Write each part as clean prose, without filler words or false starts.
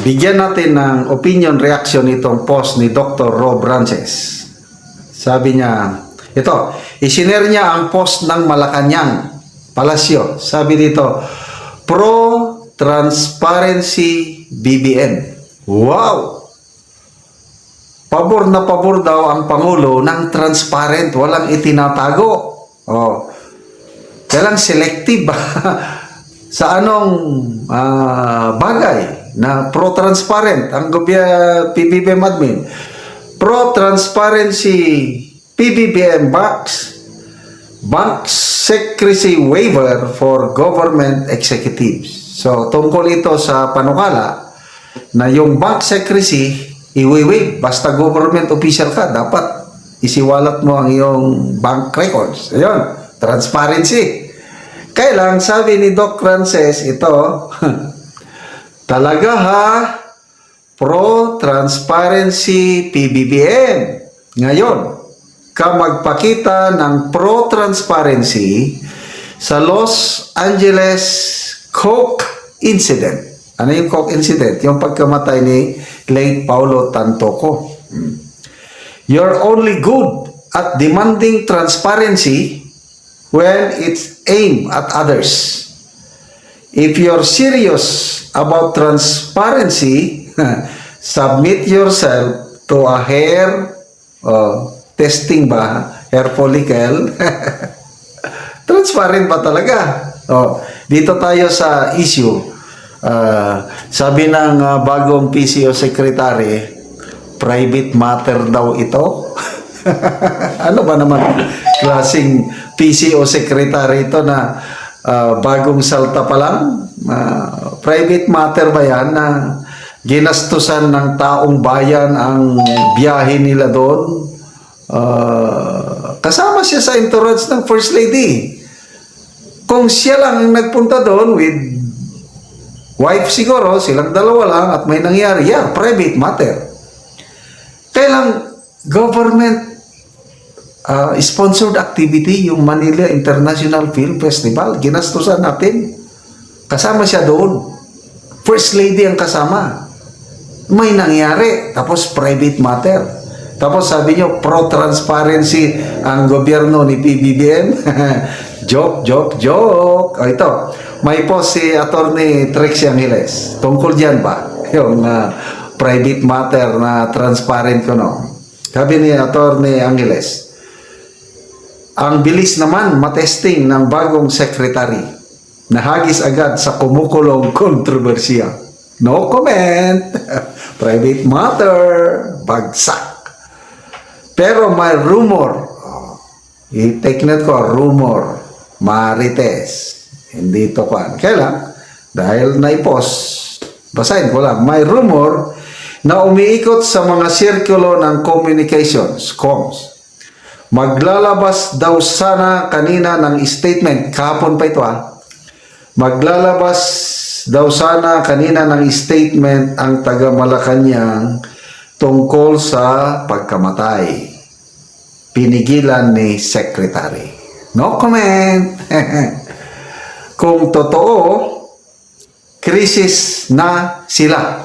Bigyan natin ng opinion reaction itong post ni Dr. Rob Rances. Sabi niya, ito, isinare niya ang post ng Malacanang Palasyo. Sabi dito, pro-transparency BBM. Wow! Pabor na pabor daw ang Pangulo ng transparent, walang itinatago. Oh. Kailang selective sa anong bagay na pro-transparent ang PBBM admin. Pro-transparency PBBM bank secrecy waiver for government executives. So, tungkol ito sa panukala na yung bank secrecy iwi-waive. Basta government official ka, dapat isiwalat mo ang iyong bank records. Ayun, transparency. Kailang sabi ni Doc Rances, ito, talaga ha, pro-transparency PBBM. Ngayon, ka magpakita ng pro-transparency sa Los Angeles Coke Incident. Ano yung Coke Incident? Yung pagkamatay ni late Paulo Tantoco. You're only good at demanding transparency when it's aimed at others. If you're serious about transparency, submit yourself to a hair testing ba? Hair follicle. Transparent ba talaga? Dito tayo sa issue. Sabi ng bagong PCO secretary, private matter daw ito. Ano ba naman klaseng PCO secretary ito na bagong salta pa lang? Private matter ba yan na ginastusan ng taong bayan ang biyahe nila doon? Kasama siya sa entourage ng First Lady. Kung siya lang ang nagpunta doon with wife siguro, silang dalawa lang at may nangyari, yeah, private matter. Kailang government sponsored activity, yung Manila International Film Festival, ginastusan natin. Kasama siya doon. First Lady ang kasama. May nangyari. Tapos private matter. Tapos sabi nyo, pro-transparency ang gobyerno ni PBBM. Joke. Ito. May post si Attorney Trixie Angeles. Tungkol dyan ba? Yung private matter na transparent ko, no? Sabi ni Attorney Angeles, ang bilis naman matesting ng bagong secretary. Nahagis agad sa kumukulong kontrobersiya. No comment. Private matter. Bagsak. Pero may rumor. I-take note ko, rumor. Marites. Hindi ito pa. Kailan? Dahil na-post. Basahin ko lang. May rumor na umiikot sa mga sirkulo ng communications, comms. Maglalabas daw sana kanina ng statement, kahapon pa ito maglalabas daw sana kanina ng statement ang taga Malacanang tungkol sa pagkamatay. Pinigilan ni Secretary. No comment. Kung totoo, krisis na sila.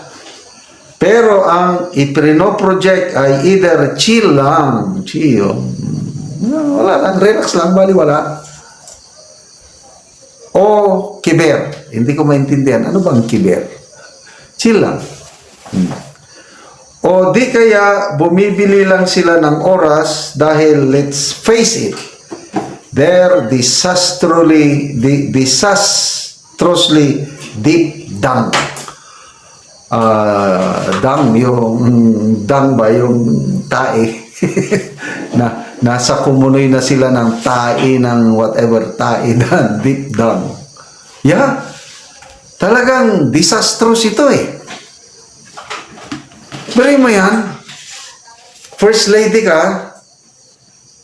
Pero ang ipinoproject ay either chill lang, wala lang, relax lang, baliwala, o kiber. Hindi ko maintindihan. Ano bang kiber? Chill lang. O di kaya bumibili lang sila ng oras dahil let's face it, they're disastrously deep down. Yung tae na nasa kumunoy na sila ng tae ng whatever tae na deep down. Yeah, talagang disastrous ito Bari mo yan, First Lady ka,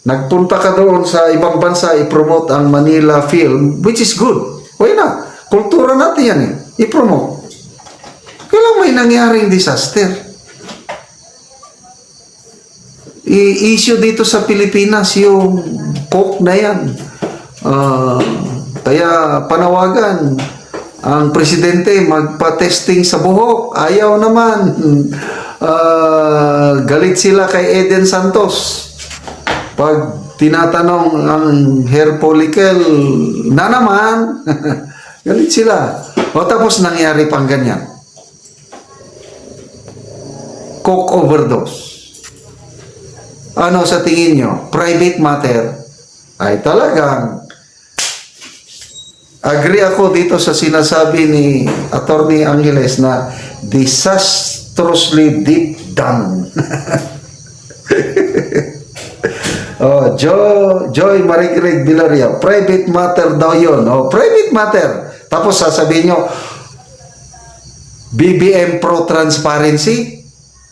nagpunta ka doon sa ibang bansa, i-promote ang Manila film, which is good. Why not? Kultura natin yan i-promote. Kailang may nangyaring disaster. I-issue dito sa Pilipinas yung Coke na yan. Kaya panawagan, ang presidente magpa-testing sa buhok. Ayaw naman. Galit sila kay Eden Santos. Pag tinatanong ang hair follicle na naman, galit sila. O tapos nangyari pang ganyan. Coke overdose. Ano sa tingin nyo? Private matter. Ay talagang agree ako dito sa sinasabi ni Attorney Angeles na disastrously deep down. Oh, Joy Marigrig Villaria, private matter daw yun. Oh, private matter. Tapos sasabihin nyo, BBM pro-transparency,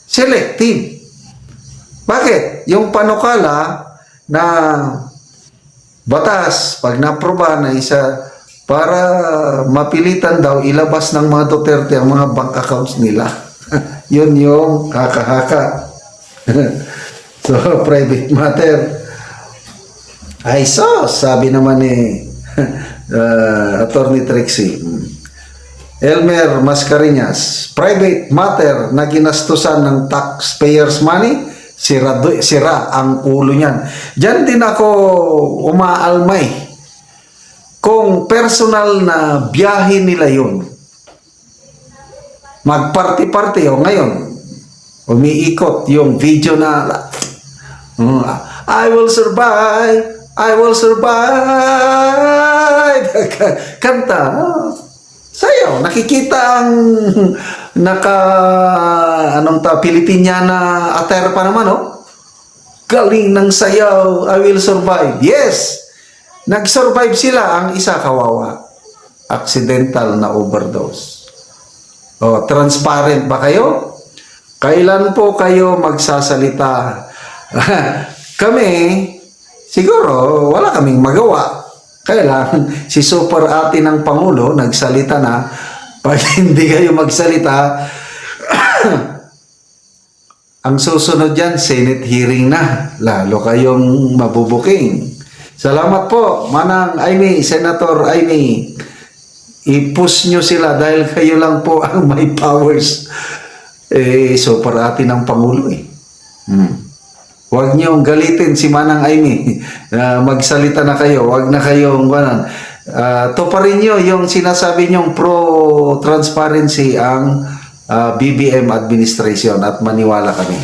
selective. Bakit? Yung panukala na batas, pag naproba na isa, para mapilitan daw ilabas ng mga Duterte ang mga bank accounts nila. Yun yung haka-haka. So, private matter. Ay, so, sabi naman ni Attorney Trixie, Elmer Mascareñas, private matter na ginastusan ng taxpayers money, sira ang ulo niyan. Diyan din ako umaalmay. Kung personal na biyahe nila yun, magparty-party o ngayon, umiikot yung video na I will survive, I will survive. Kanta, sayaw, nakikita ang Pilipiniana attire pa naman, oh. Galing ng sayaw, I will survive. Yes, nag-survive sila. Ang isa kawawa, accidental na overdose. Oh, transparent ba kayo? Kailan po kayo magsasalita? Kami, siguro, wala kaming magawa. Kailan, si super ate ng Pangulo, nagsalita na. Pag hindi kayo magsalita, ang susunod dyan, Senate hearing na. Lalo kayong mabubuking. Salamat po, Manang Aimee, Senator Aimee. I-push nyo sila dahil kayo lang po ang may powers. Super ate ng Pangulo eh. Huwag niyong galitin si Manang Aimee. Magsalita na kayo. Huwag na kayong tuparin niyo yung sinasabi niyong pro-transparency ang BBM administration at maniwala kami.